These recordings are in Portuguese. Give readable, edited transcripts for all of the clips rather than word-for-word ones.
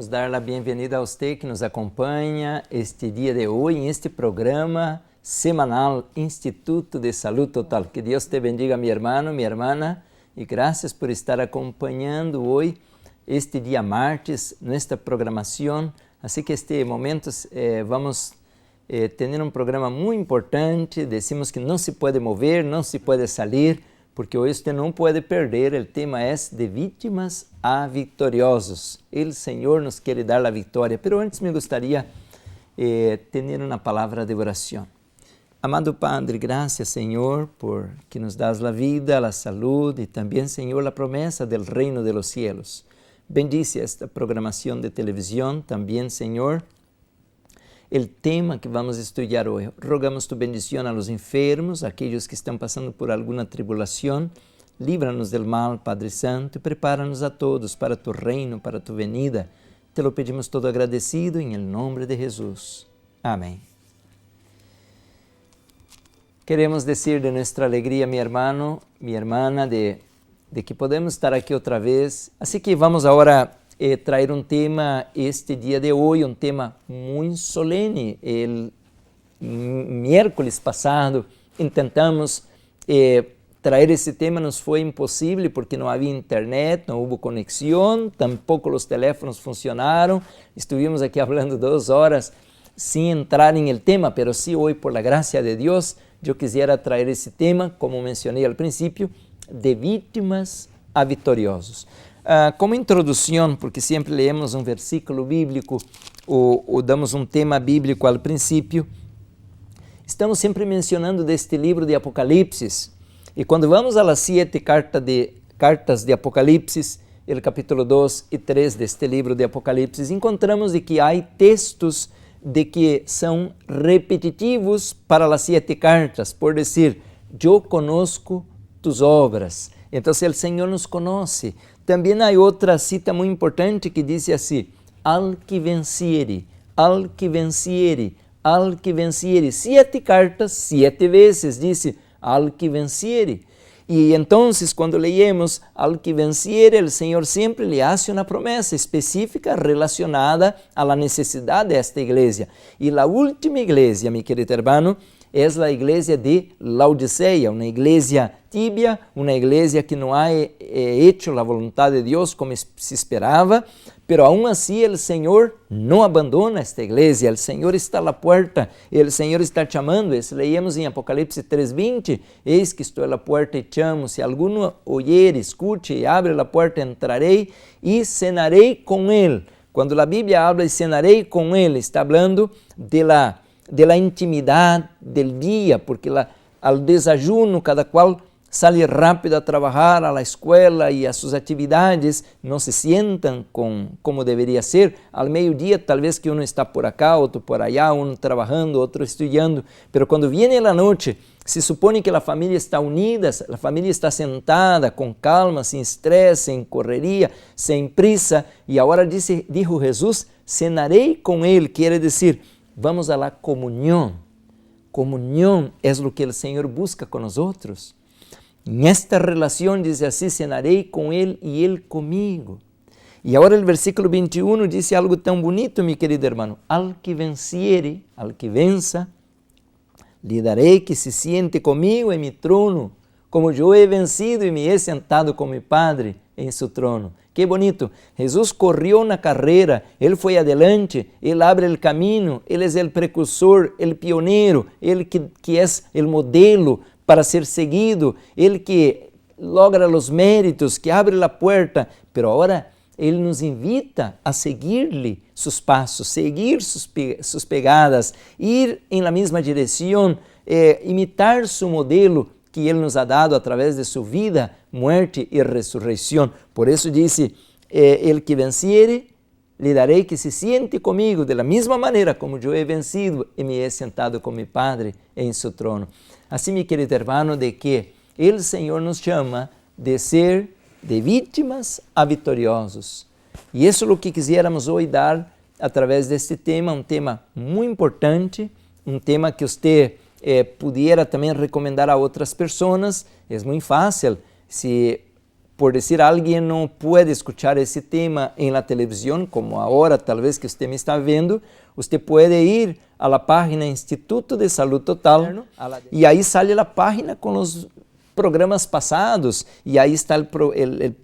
queremos dar a bem-vinda a você que nos acompanha este dia de hoje, em este programa semanal Instituto de Salud Total. Que Deus te bendiga, meu irmão, minha irmã, e graças por estar acompanhando hoje, este dia martes, nossa programação. Assim que este momento vamos ter um programa muito importante. Decimos que não se pode mover, não se pode sair, porque hoje você não pode perder. O tema é de vítimas a vitoriosos. O Senhor nos quer dar a vitória. Mas antes me gostaria ter uma palavra de oração. Amado Padre, graças, Senhor, por que nos das a vida, a saúde e também, Senhor, a promessa del reino de los cielos. Bendice esta programação de televisão também, Senhor. O tema que vamos estudar hoje. Rogamos tu bendição a los enfermos, aqueles que estão passando por alguma tribulação. Livra-nos del mal, Padre Santo, e prepara-nos a todos para tu reino, para tu venida. Te lo pedimos todo agradecido em nome de Jesus. Amém. Queremos dizer de nossa alegria, meu irmão, minha irmã, de que podemos estar aqui outra vez. Assim que vamos agora trazer um tema este dia de hoje, um tema muito solene. El miércoles passado tentamos trazer esse tema, nos foi impossível porque não havia internet, não houve conexão, tampouco os teléfonos funcionaram. Estivemos aqui falando 2 horas sem entrar em el tema, pero sí hoje, por la gracia de Deus, eu quisiera trazer esse tema, como mencionei al princípio, de vítimas a vitoriosos. Como introdução, porque sempre leemos um versículo bíblico ou damos um tema bíblico ao princípio, estamos sempre mencionando deste livro de Apocalipse. E quando vamos a las 7 cartas de Apocalipse, o capítulo 2 e 3 deste livro de Apocalipse, encontramos de que há textos de que são repetitivos para as 7 cartas, por dizer, eu conosco tus obras. Então, o Senhor nos conhece. Também há outra cita muito importante que diz assim, al que venciere, al que venciere, al que venciere. 7 cartas, 7 vezes, diz al que venciere. E então, quando leemos al que venciere, o Senhor sempre lhe hace uma promessa específica relacionada à necessidade desta igreja. E a última igreja, meu querido irmão, é a igreja de Laodiceia, uma igreja tibia, uma igreja que não ha hecho a vontade de Deus como se esperava, pero aún assim o Senhor não abandona esta igreja, o Senhor está à porta, o Senhor está chamando. Leímos em Apocalipse 3:20, eis que estou à porta e chamo, se alguno oyer, escute e abre a porta, entrarei e cenarei com ele. Quando a Bíblia habla de cenarei com ele, está falando de la intimidade del dia, porque al desajuno cada qual sale rápido a trabalhar a la escola e a suas atividades, não se sientam como deveria ser. Al meio-dia, talvez que um está por acá, outro por allá, um trabalhando, outro estudando, pero quando viene a noite, se supõe que a família está unida, a família está sentada com calma, sem estresse, sem correria, sem prisa, e agora dijo Jesus, cenarei com ele, quer dizer, vamos a la comunhão. Comunhão é o que o Senhor busca com nós outros. Nesta relação, diz assim, cenarei com ele e ele comigo. E agora o versículo 21 diz algo tão bonito, meu querido irmão. Al que venciere, al que vença, lhe darei que se siente comigo em mi trono, como eu he vencido e me he sentado com mi Padre em seu trono. Que bonito. Jesus correu na carreira, ele foi adelante, ele abre o caminho, ele é o precursor, o pioneiro, ele que é o modelo para ser seguido, ele que logra os méritos, que abre a porta, pero agora ele nos invita a seguir-lhe seus passos, seguir suas pegadas, ir em la mesma direção, imitar seu modelo que ele nos ha dado através de sua vida, muerte e ressurreição. Por isso disse, el que venciere, lhe darei que se siente comigo, de la mesma maneira como eu he vencido e me he sentado com mi Padre em seu trono. Assim, meu querido irmão, de que o Senhor nos chama de ser de vítimas a vitoriosos. E isso é o que quisiéramos hoje dar através deste tema, um tema muito importante, um tema que você pudiera também recomendar a outras pessoas. É muito fácil, se por decir, alguien no puede escuchar ese tema en la televisión, como ahora tal vez que usted me está viendo, usted puede ir a la página Instituto de Salud Total y ahí sale la página con los programas pasados y ahí está el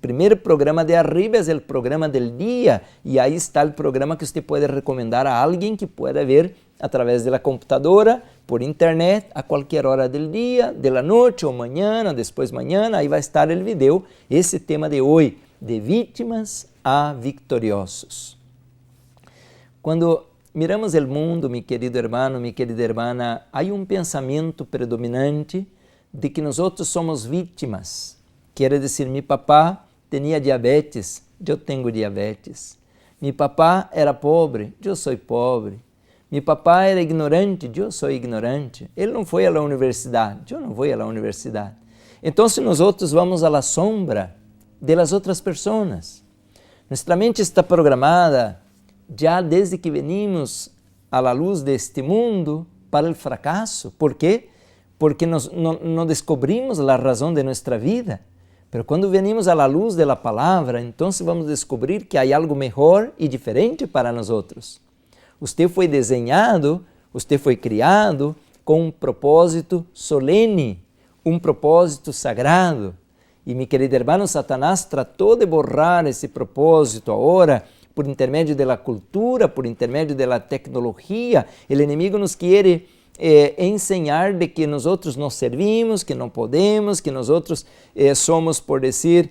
primer programa de arriba, es el programa del día y ahí está el programa que usted puede recomendar a alguien que pueda ver a través de la computadora, por internet, a cualquier hora del día, de la noche o mañana, después mañana, ahí va a estar el video, ese tema de hoy, de víctimas a victoriosos. Cuando miramos el mundo, mi querido hermano, mi querida hermana, hay un pensamiento predominante de que nosotros somos víctimas. Quiere decir, mi papá tenía diabetes, yo tengo diabetes. Mi papá era pobre, yo soy pobre. Mi papá era ignorante, eu sou ignorante. Ele não foi à universidade, eu não vou à universidade. Então, nós outros vamos à sombra das outras pessoas. Nossa mente está programada já desde que venimos à luz deste mundo para o fracasso. ¿Por quê? Porque não descobrimos a razão de nossa vida. Mas quando venimos à luz da palavra, então vamos descobrir que há algo melhor e diferente para nós outros. Você foi desenhado, você foi criado com um propósito solene, um propósito sagrado. E, meu querido irmão, Satanás tratou de borrar esse propósito agora por intermédio da cultura, por intermédio da tecnologia. O inimigo nos quer ensinar de que nós outros não servimos, que não podemos, que nós outros somos, por dizer,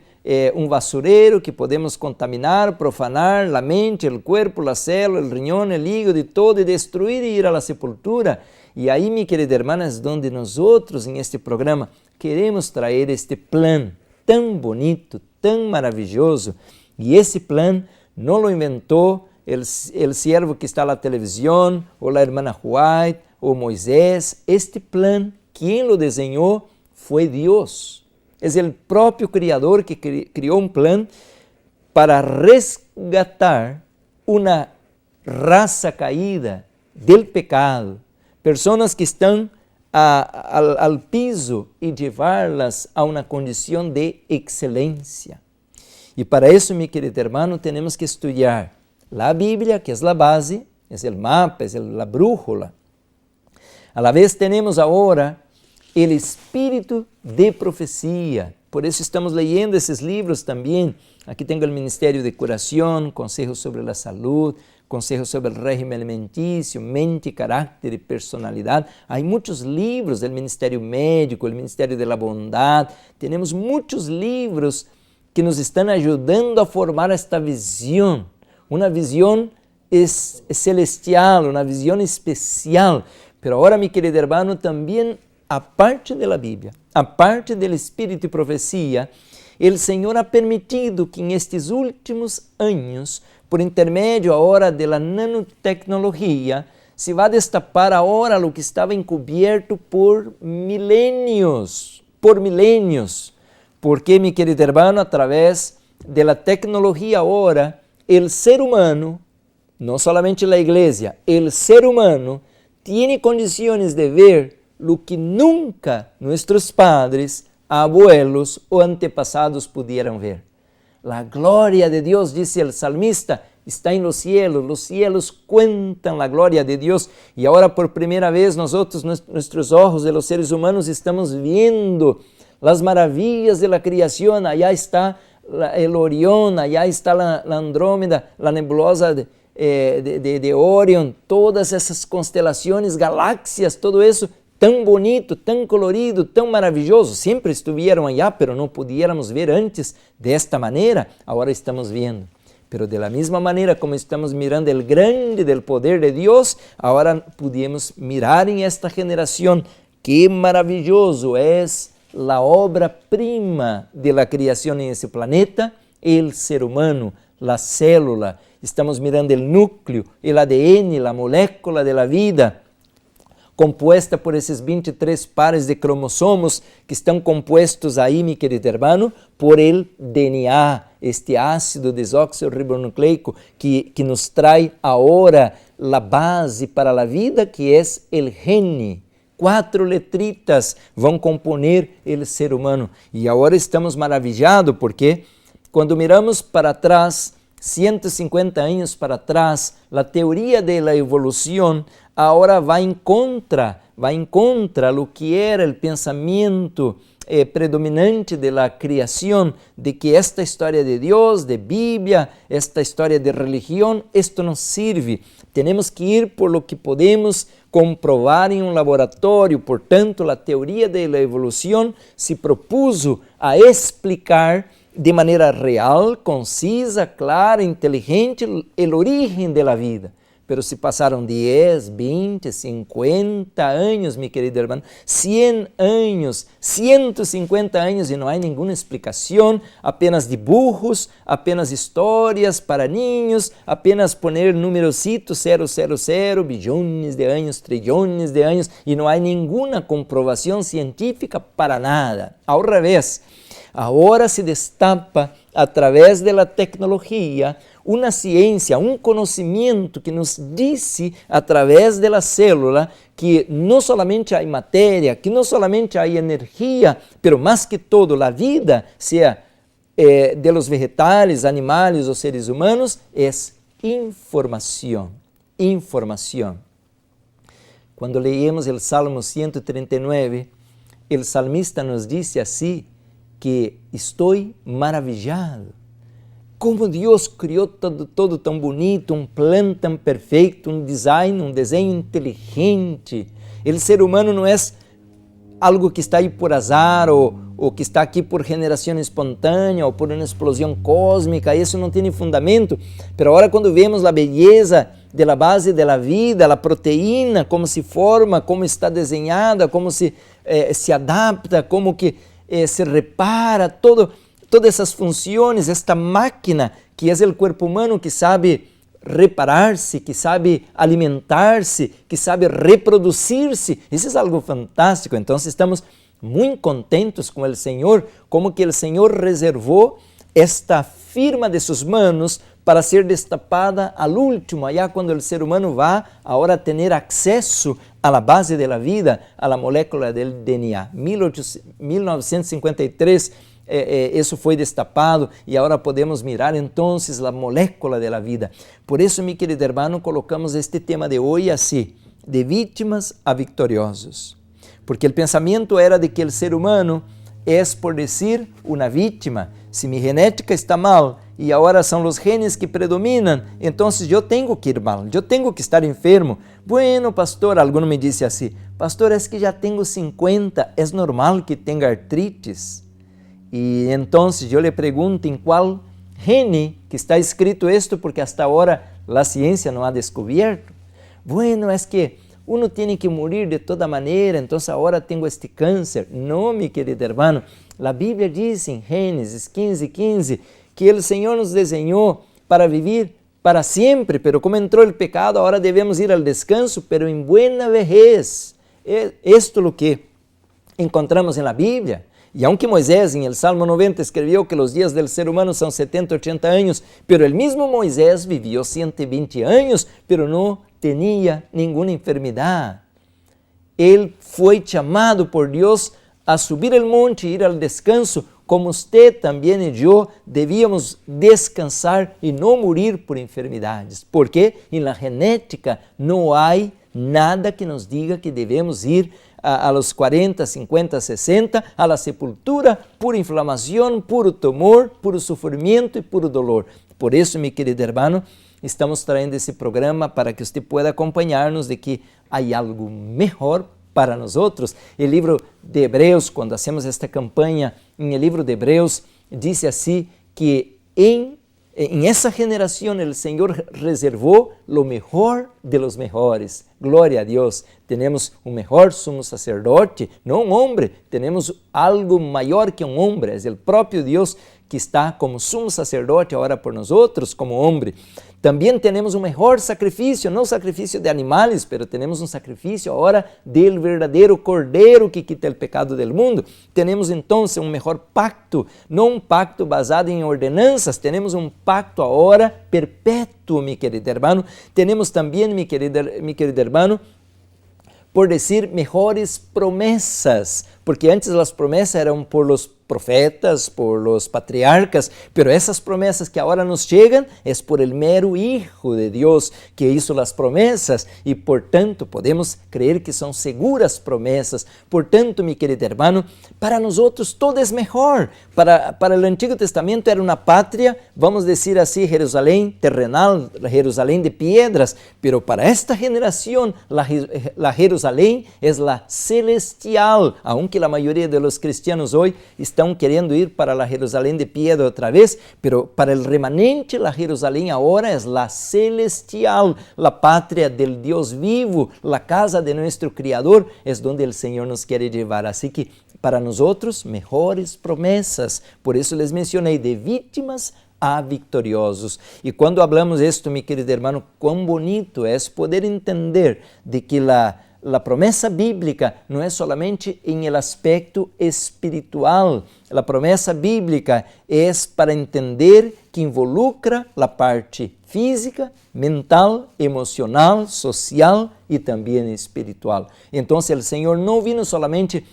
um basureiro, que podemos contaminar, profanar a mente, o corpo, a célula, o riñón, o hígado e todo, e destruir e ir à sepultura. E aí, minha querida irmã, é onde nós outros, em este programa, queremos trazer este plano tão bonito, tão maravilhoso. E esse plano não lo inventou o siervo que está na televisão, ou a irmã White, ou Moisés. Este plano, quem lo desenhou foi Deus. É o próprio Criador que criou um plano para resgatar uma raça caída del pecado, pessoas que estão ao piso e levá-las a uma condição de excelência. E para isso, meu querido irmão, temos que estudar a Bíblia, que é a base, é o mapa, é a brújula. A la vez temos agora o espírito de profecia. Por isso estamos leyendo esses livros também. Aqui tenho o Ministério de Curação, Conselhos sobre a Saúde, Conselhos sobre o Régimen Alimentício, Mente, Caráter e Personalidade. Há muitos livros, o Ministério Médico, o Ministério da Bondade. Temos muitos livros que nos estão ajudando a formar esta visão, uma visão celestial, uma visão especial. Pero agora, meu querido irmão, também a parte da Bíblia, a parte do Espírito de Profecia, o Senhor ha permitido que em estes últimos anos, por intermédio agora da nanotecnologia, se vá destapar agora o que estava encoberto por milênios. Porque, meu querido irmão, através da tecnologia agora, o ser humano, não somente a igreja, o ser humano, tem condições de ver lo que nunca nossos padres, abuelos ou antepassados puderam ver. A glória de Deus, disse o salmista, está em los cielos cuentan a glória de Deus. E agora, por primeira vez, nossos olhos de los seres humanos estamos vendo as maravilhas da criação. Allá está o Orión, allá está a Andrômeda, a nebulosa de Orion, todas essas constelações, galáxias, todo isso tão bonito, tão colorido, tão maravilhoso. Sempre estiveram allá, pero não podíamos ver antes desta maneira. Agora estamos vendo. Pero de la mesma maneira como estamos mirando o grande del poder de Deus, agora podemos mirar em esta geração. Que maravilhoso é a obra-prima de la criação em esse planeta, o ser humano, a célula. Estamos mirando o núcleo, o ADN, a molécula de la vida, composta por esses 23 pares de cromossomos que estão compostos aí, meu querido irmão, por el DNA, este ácido desoxirribonucleico que nos traz agora a base para a vida, que é o gene, 4 letritas vão componer o ser humano. E agora estamos maravilhados porque quando miramos para trás, 150 anos para trás, a teoria da evolução agora vai em contra lo que era o pensamento predominante de la criação, de que esta história de Deus, de Bíblia, esta história de religião, esto não sirve. Temos que ir por lo que podemos comprovar em um laboratório. Portanto, a teoria da evolução se propuso a explicar de maneira real, concisa, clara, inteligente, o origen da vida. Pero se passaram 10, 20, 50 anos, meu querido irmão, 100 anos, 150 anos e não há nenhuma explicação, apenas dibujos, apenas histórias para niños, apenas poner numerocito 000, bilhões de anos, trilhões de anos e não há nenhuma comprovação científica para nada. Ao revés, agora se destapa através da tecnologia uma ciência, um conhecimento que nos disse através da célula que não somente há matéria, que não somente há energia, pero mais que todo a vida, seja de los vegetales, animais ou seres humanos, é informação. Informação. Quando leemos o Salmo 139, o salmista nos disse assim, que estou maravilhado. Como Deus criou todo tão bonito, um plano tão perfeito, um desenho inteligente. O ser humano não é algo que está aí por azar ou que está aqui por generação espontânea ou por uma explosão cósmica. Isso não tem fundamento. Mas agora quando vemos a beleza da base da vida, a proteína, como se forma, como está desenhada, como se adapta, como que se repara, todas essas funções, esta máquina que é o corpo humano que sabe reparar-se, que sabe alimentar-se, que sabe reproduzir-se. Isso é algo fantástico. Então estamos muito contentes com o Senhor, como que o Senhor reservou esta firma de suas manos para ser destapada al último, allá quando o ser humano vai agora ter acesso à base da vida, à molécula do DNA. 1953, isso foi destapado e agora podemos mirar então a molécula da vida. Por isso, meu querido irmão, colocamos este tema de hoje assim, de vítimas a vitoriosos. Porque o pensamento era de que o ser humano é, por dizer, uma vítima. Se minha genética está mal e agora são os genes que predominam, então eu tenho que ir mal, eu tenho que estar enfermo. Bueno, pastor, alguém me disse assim, pastor, é que já tenho 50, é normal que tenha artrites. E então eu lhe pergunto em qual gene que está escrito isto, porque hasta agora a ciência não ha descoberto. Bueno, é que uno tem que morir de toda maneira, então agora tenho este câncer. Não, meu querido irmão, a Bíblia diz em Gênesis 15:15 que o Senhor nos desenhou para viver para sempre, pero como entrou o pecado, agora devemos ir ao descanso, pero em buena vejez. Esto é o que encontramos na Bíblia. E aunque Moisés, em el Salmo 90, escreveu que os dias do ser humano são 70, 80 anos, pero el mismo Moisés vivió 120 anos, pero não tinha nenhuma enfermidade. Ele foi chamado por Deus a subir el monte e ir ao descanso, como usted também e eu devíamos descansar e não morir por enfermidades. Porque na genética não há nada que nos diga que devemos ir a los 40, 50, 60 a la sepultura por inflamação, puro tumor, puro sofrimento e puro dolor. Por isso, meu querido irmão, estamos trazendo esse programa para que você pueda acompanhar-nos de que há algo melhor para nós outros. O livro de Hebreus, quando hacemos esta campanha, em o livro de Hebreus, diz assim que em essa geração o Senhor reservou o melhor de los mejores. Glória a Deus. Temos o melhor sumo sacerdote, não um homem, temos algo maior que um homem, é o próprio Deus que está como sumo sacerdote agora por nós outros, como homem. Também temos um melhor sacrifício, não sacrifício de animais, mas temos um sacrifício agora do verdadeiro Cordeiro que quita o pecado do mundo. Temos então um melhor pacto, não um pacto baseado em ordenanças, temos um pacto agora perpétuo, meu querido irmão. Temos também, meu querido irmão, por decir mejores promesas, porque antes las promesas eran por los profetas, por los patriarcas, pero esas promesas que ahora nos llegan es por el mero Hijo de Dios que hizo las promesas y por tanto podemos creer que son seguras promesas. Por tanto, mi querido hermano, para nosotros todo es mejor. Para el Antiguo Testamento era una patria, vamos a decir así, Jerusalén terrenal, la Jerusalén de piedras, pero para esta generación la Jerusalén es la celestial, aunque la mayoría de los cristianos hoy están queriendo ir para la Jerusalén de piedra otra vez, pero para el remanente la Jerusalén ahora es la celestial, la patria del Dios vivo, la casa de nuestro Criador, es donde el Señor nos quiere llevar. Así que para nosotros mejores promesas, por eso les mencioné de víctimas a victoriosos. Y cuando hablamos esto, mi querido hermano, cuán bonito es poder entender de que la promesa bíblica no es solamente en el aspecto espiritual. La promesa bíblica es para entender que involucra la parte física, mental, emocional, social y también espiritual. Entonces el Señor no vino solamente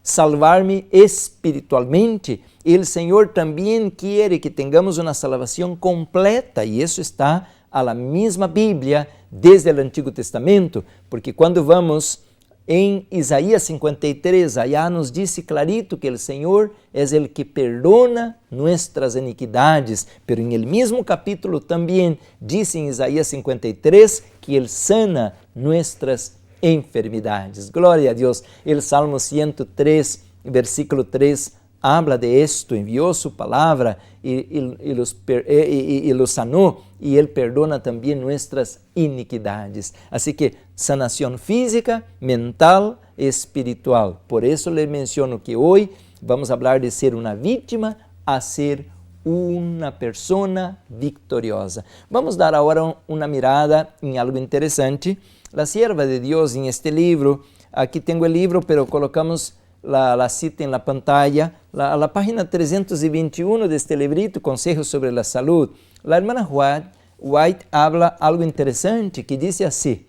salvar-me espiritualmente, el Señor también quiere que tengamos una salvación completa y eso está a la misma Bíblia desde o Antigo Testamento, porque quando vamos em Isaías 53, allá nos diz clarito que o Senhor é o que perdona nossas iniquidades, pero em el mesmo capítulo também diz em Isaías 53 que Ele sana nossas enfermidades. Glória a Deus. El Salmo 103, versículo 3, habla de esto, envió su palabra y los sanó y Él perdona también nuestras iniquidades. Así que sanación física, mental, espiritual. Por eso le menciono que hoy vamos a hablar de ser una víctima a ser una persona victoriosa. Vamos a dar ahora una mirada en algo interesante. La sierva de Dios en este libro, aquí tengo el libro, pero colocamos la cita en la pantalla, la página 321 de este librito, Consejos sobre la Salud. La hermana White habla algo interesante que dice así,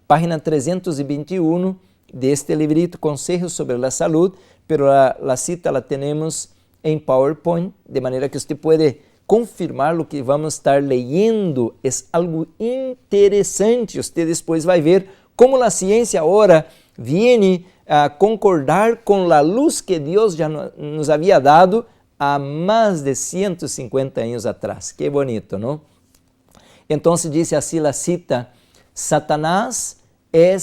página 321 de este librito, Consejos sobre la Salud, pero la cita la tenemos en PowerPoint, de manera que usted puede confirmar lo que vamos a estar leyendo. Es algo interesante, usted después va a ver cómo la ciencia ahora viene a concordar com a luz que Deus já nos havia dado há mais de 150 anos atrás. Que bonito, não? Então, diz assim a cita, Satanás é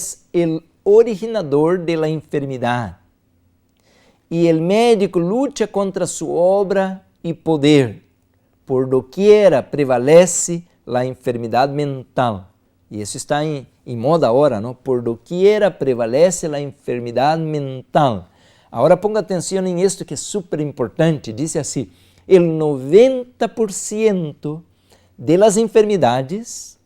o originador de la enfermidade e o médico luta contra sua obra e poder. Por doquiera prevalece a enfermidade mental. E isso está em moda agora, não? Por doquiera prevalece a enfermidade mental. Agora ponga atenção em isto que é super importante. Diz assim, o 90% de las enfermidades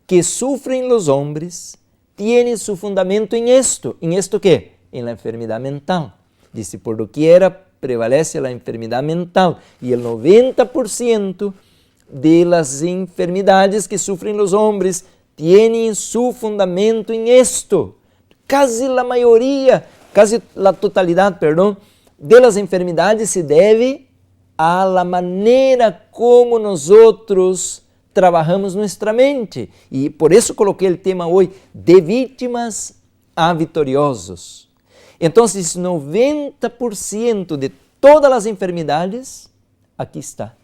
que sufren los hombres tienen su fundamento en esto. ¿En esto qué? En la enfermedad mental. Dice, por doquiera prevalece la enfermedad mental. Y el 90% de las enfermedades que sufren los hombres tienen su fundamento en esto. Casi la mayoría, casi la totalidad, perdón, de las enfermedades se debe a la manera como nosotros trabajamos nuestra mente. Y por eso coloqué el tema hoy, de víctimas a vitoriosos. Entonces, 90% de todas las enfermedades, aquí está.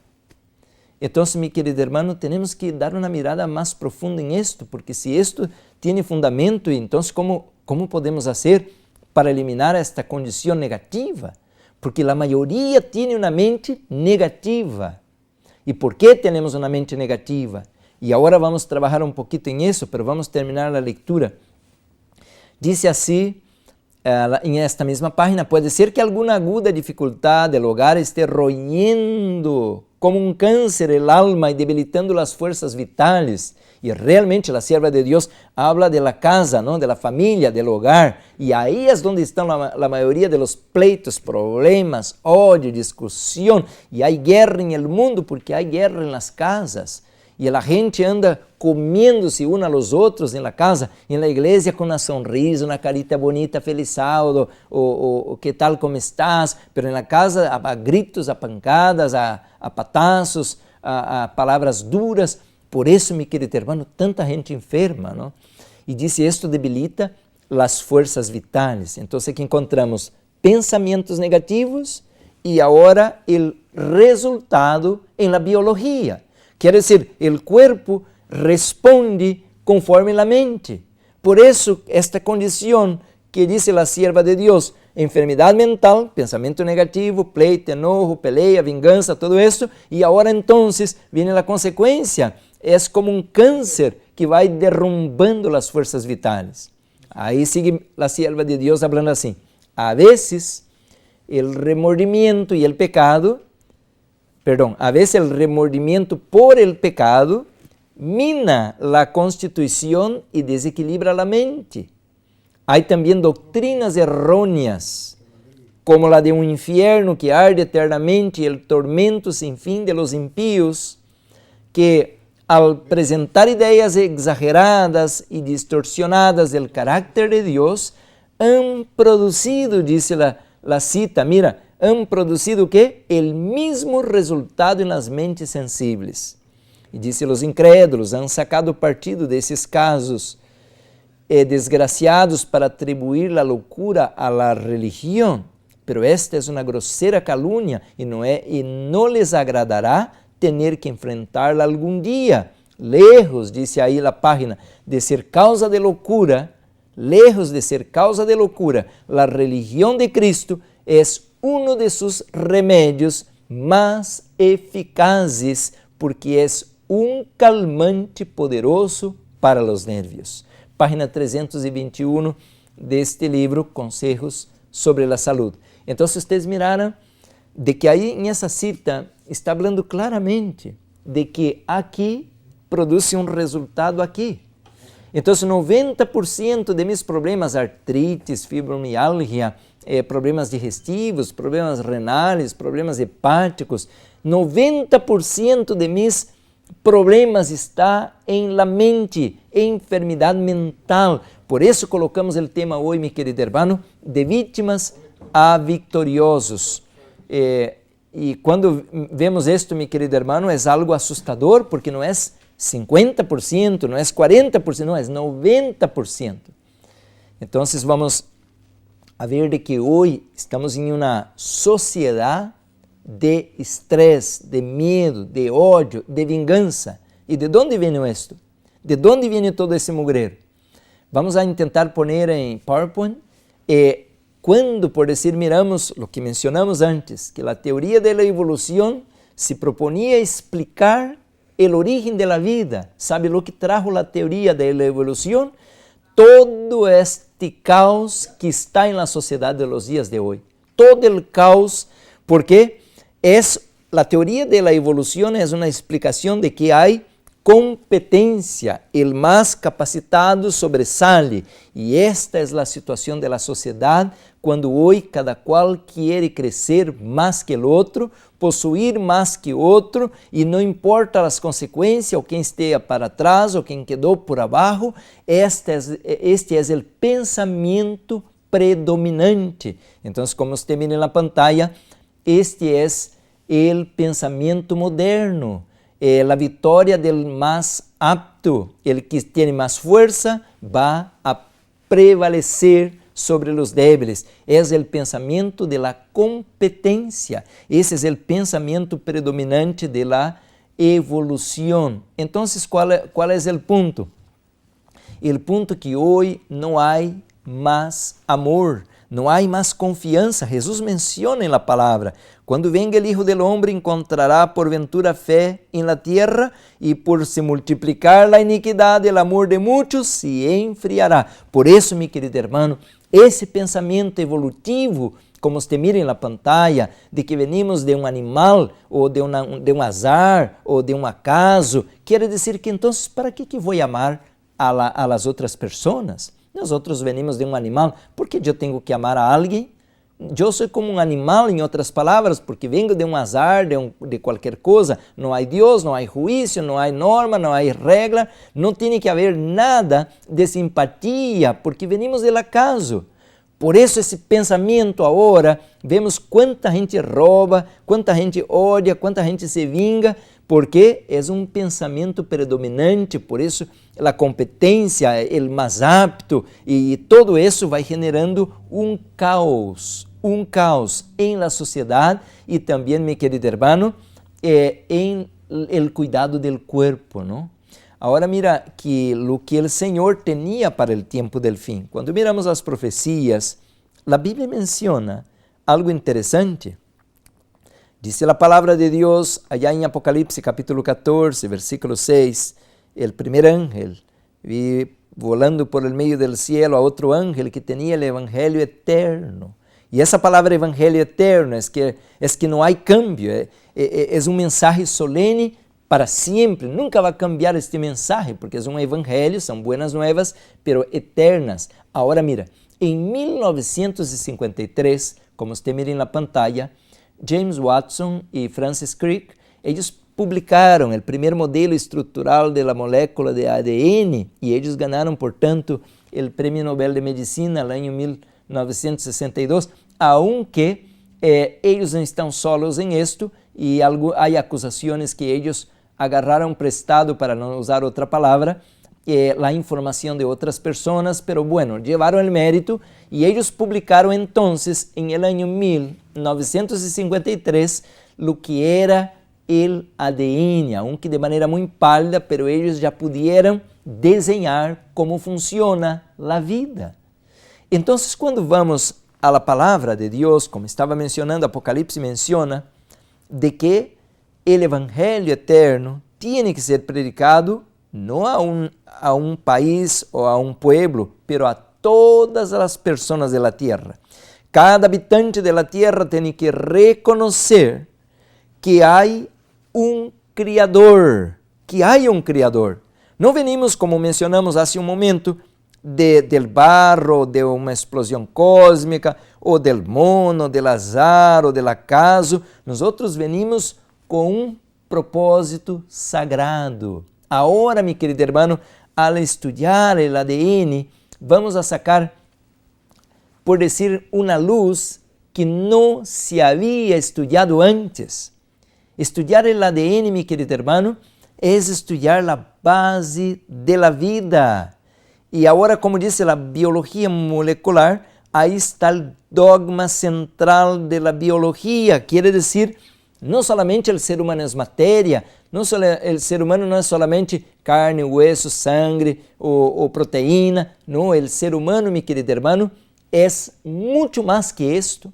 Entonces, mi querido hermano, tenemos que dar una mirada más profunda en esto, porque si esto tiene fundamento, entonces, ¿cómo podemos hacer para eliminar esta condición negativa? Porque la mayoría tiene una mente negativa. ¿Y por qué tenemos una mente negativa? Y ahora vamos a trabajar un poquito en eso, pero vamos a terminar la lectura. Dice así, en esta misma página, puede ser que alguna aguda dificultad del hogar esté royendo como un cáncer el alma y debilitando las fuerzas vitales. Y realmente la sierva de Dios habla de la casa, ¿no? De la familia, del hogar. Y ahí es donde están la mayoría de los pleitos, problemas, odio, discusión. Y hay guerra en el mundo porque hay guerra en las casas. Y la gente anda comiendo-se uno a los otros en la casa, en la iglesia con una sonrisa, una carita bonita, feliz sábado, o ¿qué tal, cómo estás? Pero en la casa a gritos, a pancadas, a patazos, a palavras duras. Por eso, mi querido hermano, tanta gente enferma, ¿no? Y dice, esto debilita las fuerzas vitales. Entonces aquí encontramos pensamientos negativos y ahora el resultado en la biología. Quiere decir, el cuerpo responde conforme la mente. Por eso, esta condición que dice la sierva de Dios, enfermedad mental, pensamiento negativo, pleito, enojo, pelea, vingança, todo eso, y ahora entonces viene la consecuencia. Es como un cáncer que va derrumbando las fuerzas vitales. Ahí sigue la sierva de Dios hablando así. A veces el remordimiento y el pecado, a veces el remordimiento por el pecado mina la constitución y desequilibra la mente. Hay también doctrinas erróneas, como la de un infierno que arde eternamente y el tormento sin fin de los impíos, que al presentar ideas exageradas y distorsionadas del carácter de Dios, han producido, dice la cita, mira, han producido ¿qué? El mismo resultado en las mentes sensibles. Y dice, los incrédulos han sacado partido de esos casos desgraciados para atribuir la locura a la religión. Pero esta es una grosera calumnia y no les agradará tener que enfrentarla algún día. Lejos, dice ahí la página, de ser causa de locura, lejos de ser causa de locura, la religión de Cristo es uno de sus remedios más eficaces porque es un calmante poderoso para los nervios. Página 321 de este libro, Consejos sobre la Salud. Entonces ustedes miraram de que aí en esa cita está hablando claramente de que aquí produce un resultado aquí. Entonces 90% de mis problemas, artritis, fibromialgia, problemas digestivos, problemas renales, problemas hepáticos, 90% de mis problemas está en la mente, enfermedad mental. Por eso colocamos el tema hoy, mi querido hermano, de víctimas a victoriosos. Y cuando vemos esto, mi querido hermano, es algo asustador porque no es 50%, no es 40%, no, es 90%. Entonces vamos a ver de que hoy estamos en una sociedad de estrés, de miedo, de odio, de vingança. ¿Y de dónde viene esto? ¿De dónde viene todo ese mugrero? Vamos a intentar poner en PowerPoint. Cuando, por decir, miramos lo que mencionamos antes, que la teoría de la evolución se proponía explicar el origen de la vida. ¿Sabe lo que trajo la teoría de la evolución? Todo este caos que está en la sociedad de los días de hoy. Todo el caos, porque la teoría de la evolución es una explicación de que hay competencia, el más capacitado sobresale, y esta es la situación de la sociedad cuando hoy cada cual quiere crecer más que el otro, possuir más que otro, y no importa las consecuencias o quien esté para atrás o quien quedó por abajo. Este es el pensamiento predominante. Entonces, como usted mira en la pantalla, este es el pensamiento moderno. La victoria del más apto, el que tiene más fuerza, va a prevalecer sobre los débiles. Es el pensamiento de la competencia. Ese es el pensamiento predominante de la evolución. Entonces, ¿cuál es el punto? El punto que hoy no hay más amor, no hay más confianza. Jesús menciona en la palabra: cuando venga el Hijo del Hombre, encontrará por ventura fe en la tierra, y por se multiplicar la iniquidad, el amor de muchos se enfriará. Por eso, mi querido hermano, ese pensamiento evolutivo, como usted mira en la pantalla, de que venimos de un animal, o de un azar, o de un acaso, quiere decir que entonces, ¿para qué voy a amar a las otras personas? Nosotros venimos de un animal, ¿por qué yo tengo que amar a alguien eu sou como um animal, em outras palavras, porque vengo de um azar, de qualquer coisa. Não há Deus, não há juízo, não há norma, não há regra, não tem que haver nada de simpatia, porque venimos do acaso. Por isso esse pensamento agora, vemos quanta gente rouba, quanta gente odia, quanta gente se vinga, porque é um pensamento predominante, por isso a competência, o mais apto, e todo isso vai generando um caos em la sociedade e também, meu querido hermano, em el cuidado del cuerpo, não? Agora mira que o que o Senhor tinha para o tempo del fim. Quando miramos as profecias, a Bíblia menciona algo interessante. Dice la palabra de Dios allá en Apocalipsis capítulo 14, versículo 6, el primer ángel vi volando por el medio del cielo a otro ángel que tenía el evangelio eterno. Y esa palabra evangelio eterno es que no hay cambio, es un mensaje solene para siempre, nunca va a cambiar este mensaje, porque es un evangelio, son buenas nuevas, pero eternas. Ahora mira, en 1953, como usted mira en la pantalla, James Watson e Francis Crick, eles publicaram o primeiro modelo estrutural da molécula de ADN e eles ganharam, portanto, o Prêmio Nobel de Medicina lá em 1962, aunque eles não estão solos em isto e há acusações que eles agarraram prestado, para não usar outra palavra, a informação de outras pessoas, pero bueno, levaram o mérito e eles publicaram entonces em el año 1953 o que era o ADN, aunque de maneira muito pálida, pero eles já puderam desenhar como funciona a vida. Então, quando vamos à la palavra de Deus, como estava mencionando, Apocalipse menciona de que o evangelho eterno tem que ser predicado não a um país ou a um pueblo, pero a todas as pessoas da terra. Cada habitante da terra tem que reconhecer que há um Criador, Não venimos, como mencionamos há um momento, del barro, de uma explosão cósmica, ou del mono, del azar, ou del acaso. Nós venimos com um propósito sagrado. Agora, meu querido irmão, ao estudar o ADN, vamos a sacar, por dizer, uma luz que não se havia estudado antes. Estudar o ADN, meu querido irmão, é estudar a base da vida. E agora, como diz a biologia molecular, aí está o dogma central da biologia, quer dizer, não somente o ser humano é matéria, o ser humano não é somente carne, hueso, sangue ou proteína, não, o ser humano, meu querido irmão, é muito mais que isto,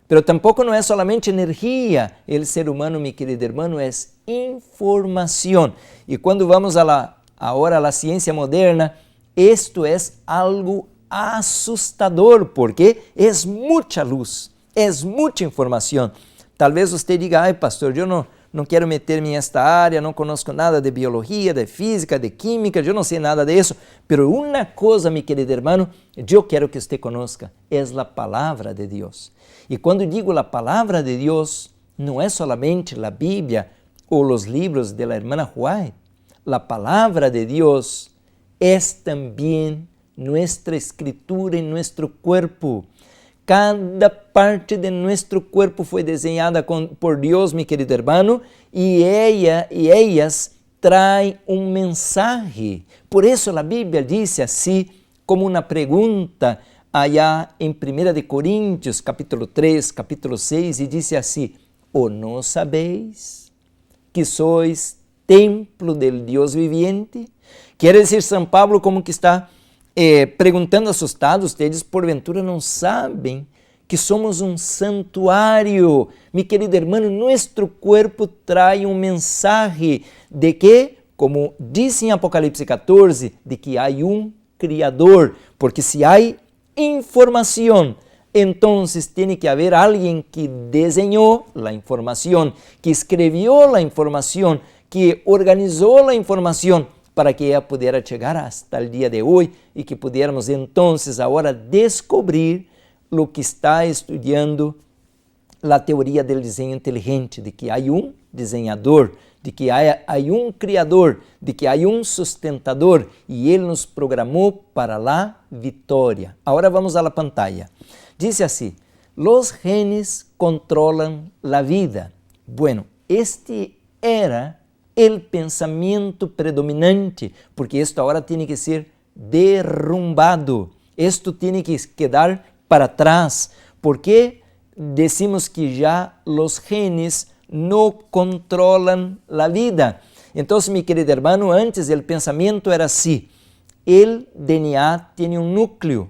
pero tampouco não é somente energia, o ser humano, meu querido irmão, é informação. E quando vamos agora à ciência moderna, isto é algo assustador, porque é muita luz, é muita informação. Talvez você diga, ai pastor, eu não quero meter-me nesta área, não conosco nada de biologia, de física, de química, eu não sei nada disso. Pero uma coisa, meu querido irmão, eu quero que você conozca, é a palavra de Deus. E quando digo a palavra de Deus, não é solamente a Bíblia ou os livros de la hermana White. A palavra de Deus é também nossa escritura em nosso corpo. Cada parte de nosso corpo foi desenhada por Deus, meu querido irmão, e elas traem um mensagem. Por isso a Bíblia diz assim, como uma pergunta, allá em 1 Coríntios, capítulo 3, capítulo 6, e diz assim, ou não sabeis que sois templo del Deus viviente? Quer dizer, São Paulo como que está perguntando assustados, eles porventura não sabem que somos um santuário. Meu querido irmão, nosso corpo traz um mensagem de que, como diz em Apocalipse 14, de que há um Criador, porque se há informação, então tem que haver alguém que desenhou a informação, que escreveu a informação, que organizou a informação, para que ela pudesse chegar até o dia de hoje e que pudiéramos então agora descobrir o que está estudando a teoria do desenho inteligente, de que há um desenhador, de que há um criador, de que há um sustentador e ele nos programou para a vitória. Agora vamos à pantalla. Diz assim: los genes controlan la vida. Bueno, este era o pensamento predominante, porque isto agora tem que ser derrumbado. Isto tem que quedar para trás, porque decimos que já os genes não controlam a vida. Então, meu querido irmão, antes o pensamento era assim: o DNA tem um núcleo,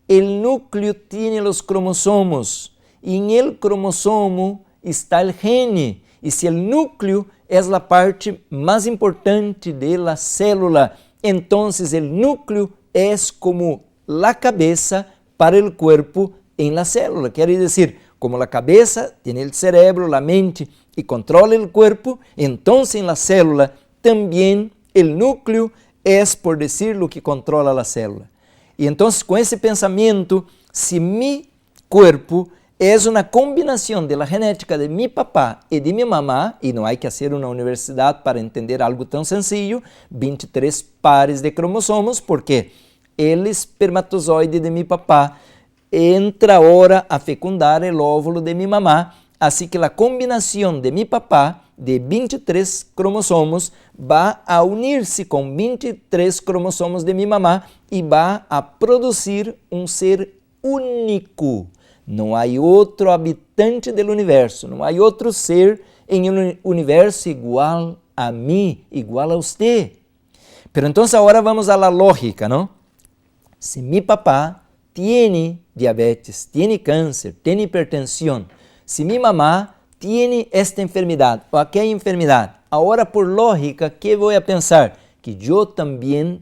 o núcleo tem os cromossomos, e em el cromossomo está o gene, e se o núcleo é a parte mais importante da célula, então o núcleo é como a cabeça para o corpo em la célula. Quer dizer, como a cabeça tem o cerebro, a mente e controla o corpo, então em la célula também o núcleo é, por decirlo, que controla a célula. E então, com esse pensamento, se mi corpo é uma combinação da genética de mi papá e de mi mamá, e não há que fazer uma universidade para entender algo tão sencillo, 23 pares de cromossomos, porque o espermatozoide de mi papá entra agora a fecundar o óvulo de mi mamá, assim que a combinação de mi papá de 23 cromossomos vai a unir-se com 23 cromossomos de mi mamá e vai a produzir um ser único. Não há outro habitante do universo, não há outro ser em um universo igual a mim, igual a você. Pero então agora vamos à lógica, não? Se mi papá tem diabetes, tem câncer, tem hipertensão, se mi mamá tem esta enfermidade ou aquela enfermidade, agora por lógica, que vou a pensar? Que eu também,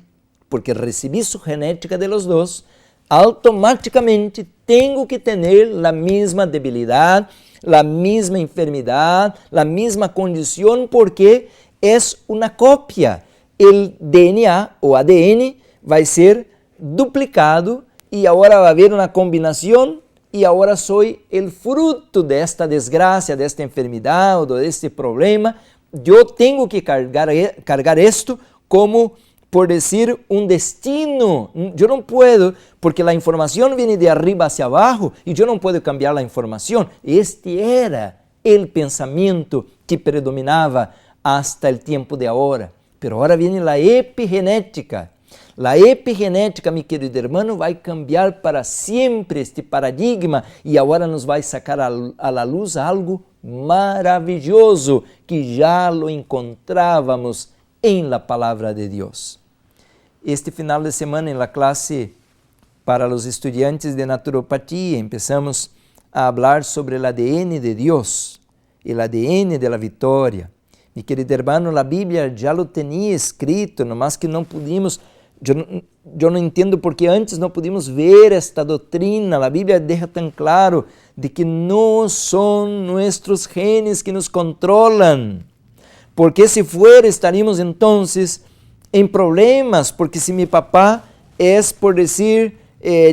porque recebi sua genética de los dois, automaticamente tenho que ter a mesma debilidade, a mesma enfermidade, a mesma condição, porque é uma cópia. O DNA ou ADN vai ser duplicado e agora vai haver uma combinação e agora sou o fruto desta desgraça, desta enfermidade ou deste problema. Eu tenho que carregar isto como, por dizer, um destino. Eu não posso, porque a informação vem de arriba hacia abaixo e eu não posso cambiar a informação. Este era o pensamento que predominava hasta o tempo de agora. Pero agora vem a epigenética. A epigenética, meu querido irmão, vai cambiar para sempre este paradigma e agora nos vai sacar à luz algo maravilhoso que já lo encontrávamos em la palavra de Deus. Este final de semana, na classe para os estudantes de naturopatia, começamos a falar sobre o ADN de Deus, o ADN da vitória. Mi querido irmão, a Bíblia já lo tinha escrito, mas que não pudimos. Eu não entendo porque antes não pudimos ver esta doutrina. A Bíblia deixa tão claro de que não são nossos genes que nos controlam. Porque se for, estaríamos então em problemas, porque se mi papá é, por dizer,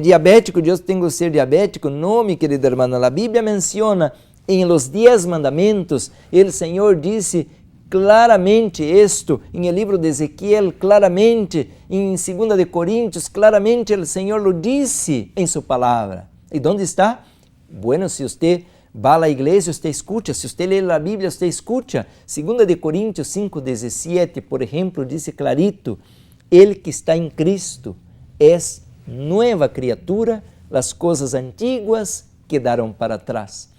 diabético, eu tenho que ser diabético. Não, mi querido irmão, a Bíblia menciona em los 10 mandamentos, o Senhor disse claramente isto, em el livro de Ezequiel, claramente, em 2 de Coríntios, claramente o Senhor lo disse em sua palavra. E onde está? Bueno, se você vai à igreja, você escuta. Se você lê a Bíblia, você escuta. 2 de Coríntios 5:17, por exemplo, diz clarito: el que está em Cristo é nova criatura, as coisas antiguas quedaram para trás.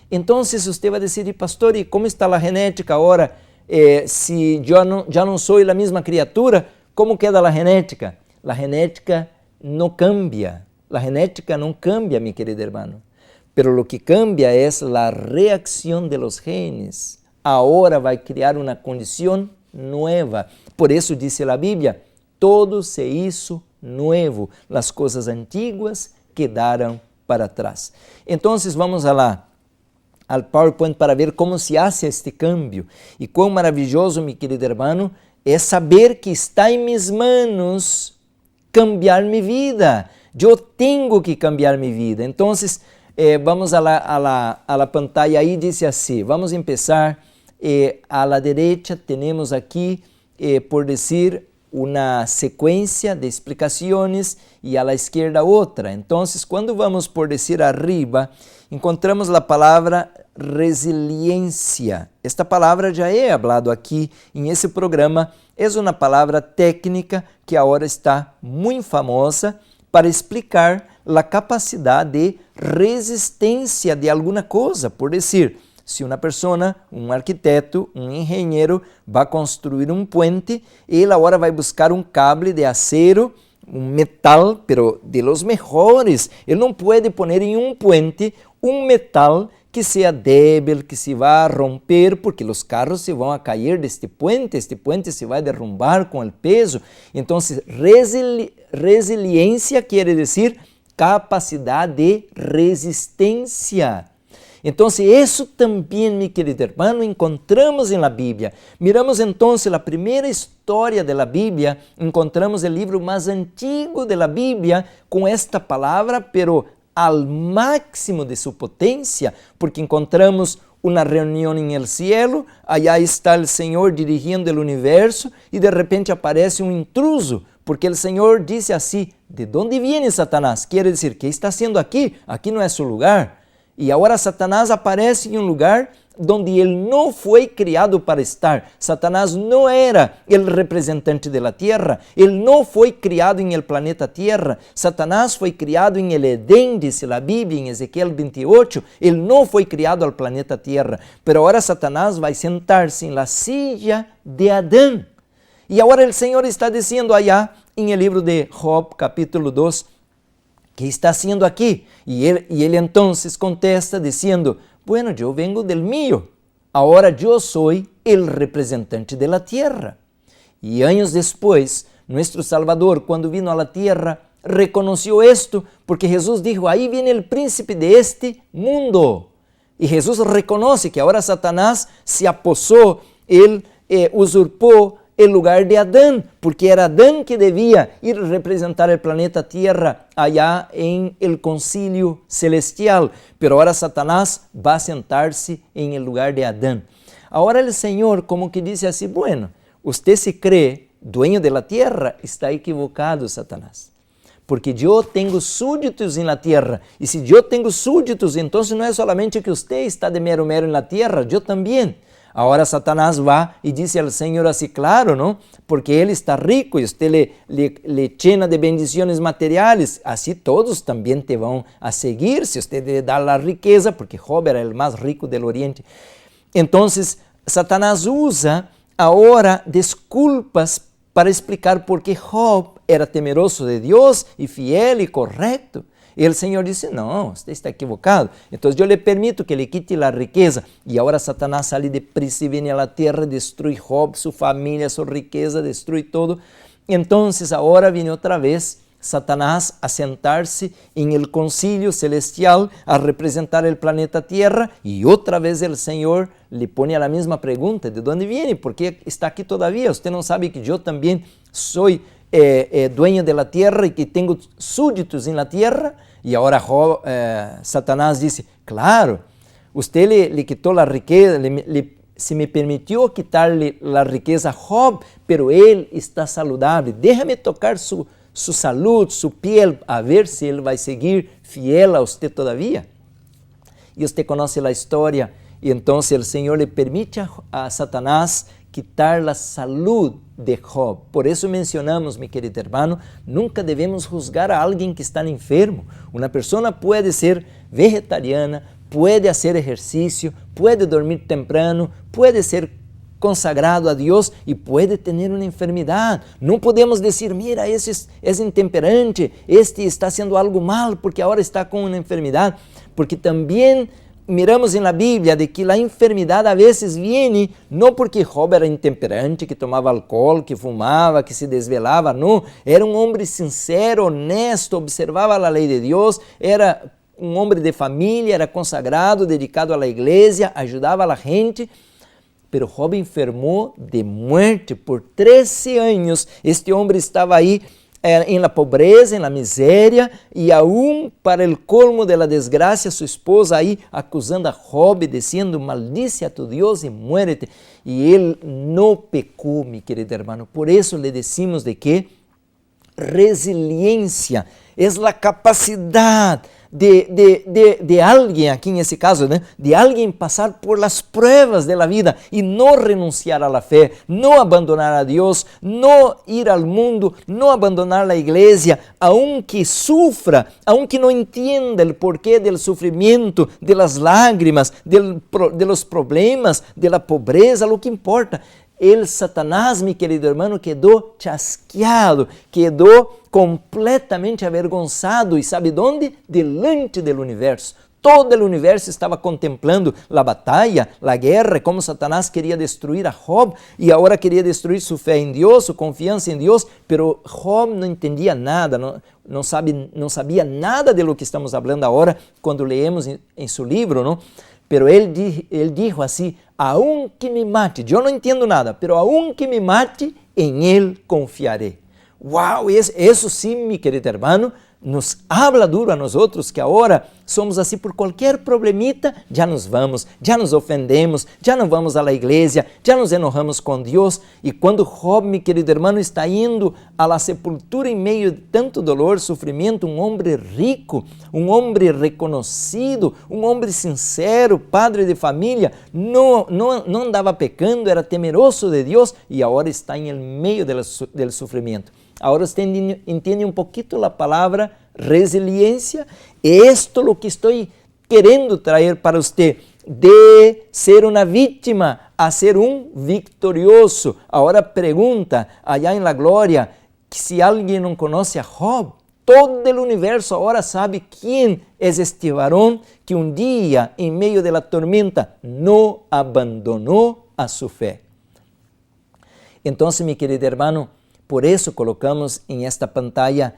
Então, você vai dizer, pastor, e como está a genética agora? Se eu já não sou a mesma criatura, como queda a genética? A genética não cambia. A genética não cambia, meu querido irmão. Pero lo que cambia é a reacção de los genes. Agora vai criar uma condição nova. Por isso diz a Bíblia, todo se hizo novo. As coisas antiguas quedaram para trás. Então, vamos lá ao PowerPoint para ver como se hace este cambio. E quão maravilhoso, meu querido irmão, é saber que está em minhas manos cambiar minha vida. Eu tenho que cambiar minha vida. Então, vamos a la pantalla aí, diz assim, vamos começar. A la derecha temos aqui, por dizer, uma sequência de explicações e a la izquierda outra. Então, quando vamos por dizer arriba, encontramos a palavra resiliência. Esta palavra já é hablado aqui em esse programa. É uma palavra técnica que agora está muito famosa para explicar a capacidade de resistência de alguma coisa. Por dizer, se uma pessoa, um arquiteto, um engenheiro, vai construir um puente, ele agora vai buscar um cable de acero, um metal, pero de los mejores. Ele não pode pôr em um puente um metal que seja débil, que se vá romper, porque os carros se vão a cair deste puente, este puente se vai derrumbar com o peso. Então, resiliência quer dizer capacidade de resistência. Então, isso também, meu querido irmão, encontramos na Bíblia. Miramos então a primeira história da Bíblia, encontramos o livro mais antigo da Bíblia com esta palavra, pero al máximo de sua potência, porque encontramos uma reunião em el cielo, allá está o Senhor dirigindo o universo e de repente aparece um intruso, porque o Senhor disse assim, ¿de onde viene Satanás? Quer dizer, ¿qué está haciendo aqui? Aqui não é seu lugar. E agora Satanás aparece em um lugar onde ele não foi criado para estar. Satanás não era o representante da Terra, ele não foi criado em el planeta Terra. Satanás foi criado em el Edém, diz a Bíblia, em Ezequiel 28, ele não foi criado ao planeta Terra. Mas agora Satanás vai sentar-se em la silla de Adão. E agora o Senhor está dizendo allá em el livro de Job, capítulo 2, que está haciendo aqui? E ele então contesta dizendo, bueno, eu vengo del mío, agora eu sou o representante de la tierra. E anos depois, nosso Salvador, quando vino a la tierra, reconheceu isto, porque Jesus dijo, aí viene el príncipe de este mundo. E Jesus reconoce que agora Satanás se apossou, ele usurpou o lugar de Adão, porque era Adão que devia ir representar o planeta Terra allá em el concílio celestial, pero agora Satanás vai sentar-se em el lugar de Adão. Agora o Senhor como que diz assim, bueno, você se crê dueño de la tierra, está equivocado, Satanás. Porque eu tenho súditos em la tierra, e se eu tenho súditos, então não é solamente que você está de mero em la tierra, eu também. Agora Satanás vai e diz ao Senhor assim, claro, não? Porque ele está rico e você le llena de bendições materiais, assim todos também te vão a seguir, se você lhe dá a riqueza, porque Job era o mais rico do Oriente. Então, Satanás usa agora desculpas para explicar por que Job era temeroso de Deus e fiel e correto. E o Senhor disse, não, você está equivocado. Então eu lhe permito que lhe quite a riqueza. E agora Satanás sai depressa e vem à terra, destrói Job, sua família, sua riqueza, destrói tudo. Então agora vem outra vez Satanás a sentar-se em el concílio celestial, a representar o planeta Terra, e outra vez o Senhor lhe põe a mesma pergunta, ¿de onde viene? ¿Por que está aqui todavía? Você não sabe que eu também sou dueño de la tierra e que tenho súditos em la tierra? E agora Satanás disse, claro, você lhe quitou a riqueza, se me permitiu quitar-lhe a riqueza a Job, pero ele está saudável, déjame tocar sua saúde, sua piel, a ver se ele vai seguir fiel a você todavía. E você conhece a história, e então o Senhor lhe permite a Satanás quitar a saúde de Job. Por isso mencionamos, meu querido irmão, nunca devemos juzgar a alguém que está enfermo. Uma pessoa pode ser vegetariana, pode fazer exercício, pode dormir temprano, pode ser consagrado a Deus e pode ter uma enfermidade. Não podemos dizer, mira, esse é intemperante, este está haciendo algo mal porque agora está com uma enfermidade, porque também miramos na Bíblia de que a enfermidade a vezes vem não porque Job era intemperante, que tomava álcool, que fumava, que se desvelava, não. Era um homem sincero, honesto, observava a lei de Deus, era um homem de família, era consagrado, dedicado à igreja, ajudava a gente. Pero Job enfermou de muerte por 13 anos. Este homem estava aí en la pobreza, en la miséria, e aún para el colmo de la desgracia, su esposa aí acusando a Job, dizendo, maldice a tu Deus e muérete. E ele não pecou, mi querido hermano. Por isso le decimos de que resiliência é a capacidade de alguém, aqui nesse caso, né, de alguém passar por las pruebas de la vida e não renunciar a la fé, não abandonar a Deus, não ir al mundo, não abandonar la igreja, aunque sufra, aunque não entenda el porquê del sufrimiento, de las lágrimas, de los problemas, de la pobreza, lo que importa. El Satanás, mi querido hermano, quedou chasqueado, quedou completamente avergonzado. E sabe onde? Delante do universo. Todo o universo estava contemplando a batalha, a guerra, como Satanás queria destruir a Job e agora queria destruir sua fé em Deus, sua confiança em Deus, pero Job não entendia nada, não sabia nada de lo que estamos falando agora quando leemos em seu livro, não? Pero ele dijo assim, aunque me mate, eu não entendo nada, pero aunque me mate, em ele confiarei. Uau, isso sim, mi querido hermano, nos habla duro a nós outros que agora somos assim por qualquer problemita, já nos vamos, já nos ofendemos, já não vamos à igreja, já nos enojamos com Deus. E quando Job, mi querido hermano, está indo à la sepultura em meio de tanto dolor, sofrimento, um homem rico, um homem reconhecido, um homem sincero, padre de família, não andava pecando, era temeroso de Deus e agora está em meio do sofrimento. Agora você entende um pouquinho a palavra resiliência? Esto é o que estou querendo trazer para você, de ser uma vítima a ser um vitorioso. Agora pergunta, allá em la glória, que se alguém não conhece a Job, todo o universo agora sabe quem é este varão que um dia, em meio da tormenta, não abandonou a sua fé. Então, meu querido hermano, por isso colocamos em esta pantalla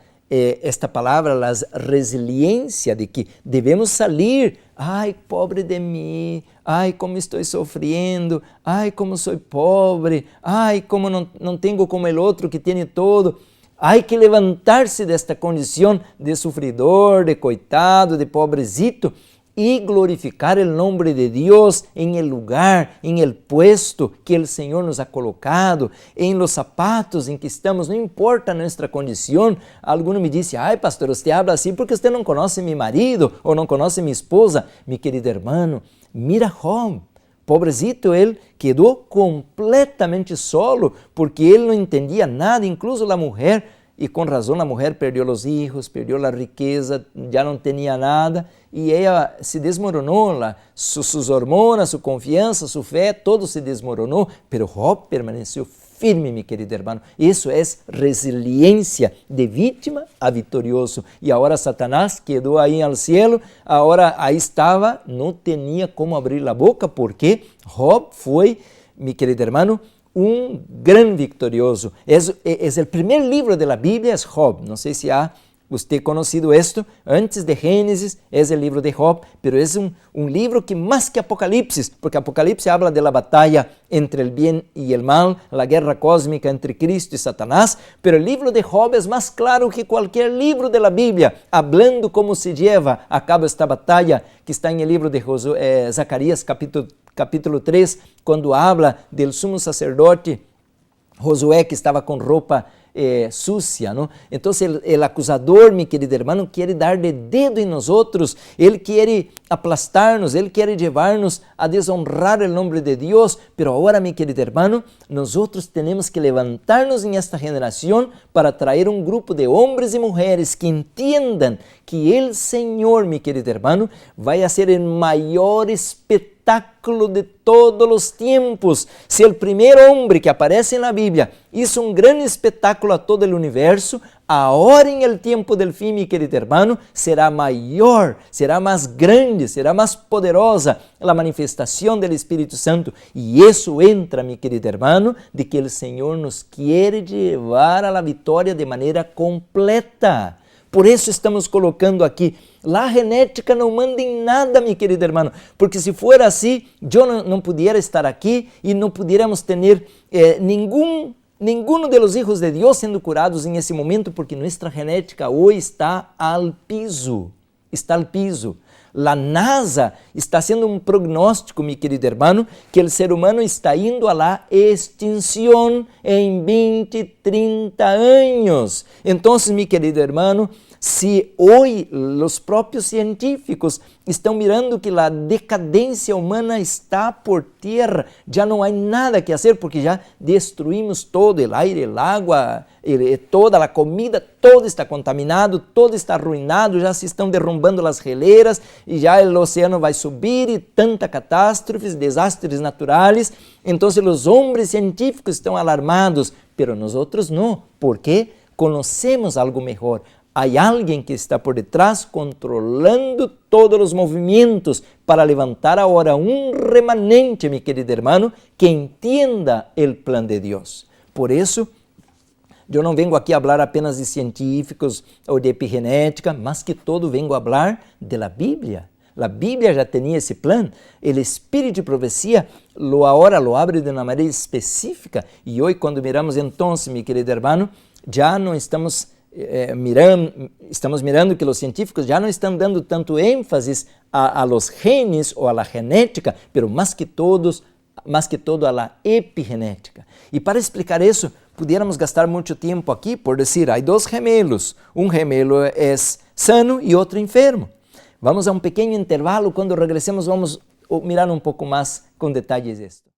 esta palavra, a resiliência, de que devemos sair. Ai, pobre de mim, ai, como estou sofrendo, ai, como sou pobre, ai, como não tenho como o outro que tem todo. Há que levantar-se desta condição de sofredor, de coitado, de pobrecito, e glorificar o nome de Deus em el lugar, em el puesto que o Senhor nos ha colocado, em los zapatos em que estamos, não importa nossa condição. Alguno me disse, ai pastor, você habla assim porque você não conhece meu marido ou não conhece minha esposa. Mi querido hermano, mira Job, pobrecito, ele quedou completamente solo porque ele não entendia nada, incluso a mulher. E com razão a mulher perdeu os filhos, perdeu a riqueza, já não tinha nada e ela se desmoronou, suas hormonas, sua confiança, sua fé, todo se desmoronou, pero Job permaneceu firme, mi querido hermano. Isso é resiliência de vítima a vitorioso. E agora Satanás quedou aí ao cielo, agora aí estava, não tinha como abrir a boca, porque Job foi, mi querido hermano, um grande vitorioso. É o primeiro livro da Bíblia, é Job. Não sei se há você conhecido isto. Antes de Gênesis, é o livro de Job, mas é um livro que mais que Apocalipse, porque Apocalipse habla de la batalha entre o bem e o mal, a guerra cósmica entre Cristo e Satanás, mas o livro de Job é mais claro que qualquer livro da Bíblia, hablando como se lleva a cabo esta batalha que está no livro de Zacarias, capítulo 3, quando habla do sumo sacerdote Josué, que estava com roupa sucia, não? Então, o acusador, mi querido hermano, quer dar de dedo em nós outros, ele quer aplastar-nos, ele quer levar-nos a desonrar o nome de Deus, pero agora, mi querido hermano, nós outros temos que levantar-nos em esta geração para trazer um grupo de homens e mulheres que entendam que o Senhor, mi querido hermano, vai ser o maior espetáculo de todos os tempos. Se o primeiro homem que aparece na Bíblia hizo um grande espetáculo a todo o universo, agora em el tempo del fim, mi querido hermano, será maior, será mais grande, será mais poderosa a manifestação do Espírito Santo. E isso entra, mi querido hermano, de que o Senhor nos quer levar a la vitória de maneira completa. Por isso estamos colocando aqui, a genética não manda em nada, mi querido hermano, porque se for assim, eu não pudiera estar aqui e não pudiéramos ter nenhum ninguno de los hijos de Dios sendo curados en ese momento, porque nuestra genética hoy está al piso. Está al piso. La NASA está haciendo un pronóstico, mi querido hermano, que el ser humano está indo a la extinción en 20, 30 años. Entonces, mi querido hermano, se hoje os próprios científicos estão mirando que a decadência humana está por terra, já não há nada que fazer porque já destruímos todo, o aire, o água, toda a comida, todo está contaminado, todo está arruinado, já se estão derrumbando as geleiras e já o oceano vai subir e tanta catástrofes, desastres naturais. Então os homens científicos estão alarmados, pero nós não, porque conhecemos algo melhor. Há alguém que está por detrás controlando todos os movimentos para levantar agora um remanente, meu querido irmão, que entenda o plano de Deus. Por isso, eu não vengo aqui a falar apenas de científicos ou de epigenética, mas que todo vengo a falar da Bíblia. A Bíblia já tinha esse plano, o Espírito de profecia agora lo abre de uma maneira específica e hoje quando miramos então, meu querido irmão, já não estamos mirando que os científicos já não estão dando tanto ênfase a los genes ou a la genética, pero más que todo a la epigenética. E para explicar isso, pudiéramos gastar muito tempo aqui por dizer, há dois gemelos, um gemelo é sano e outro enfermo. Vamos a um pequeno intervalo, quando regressemos vamos mirar um pouco mais com detalhes isto.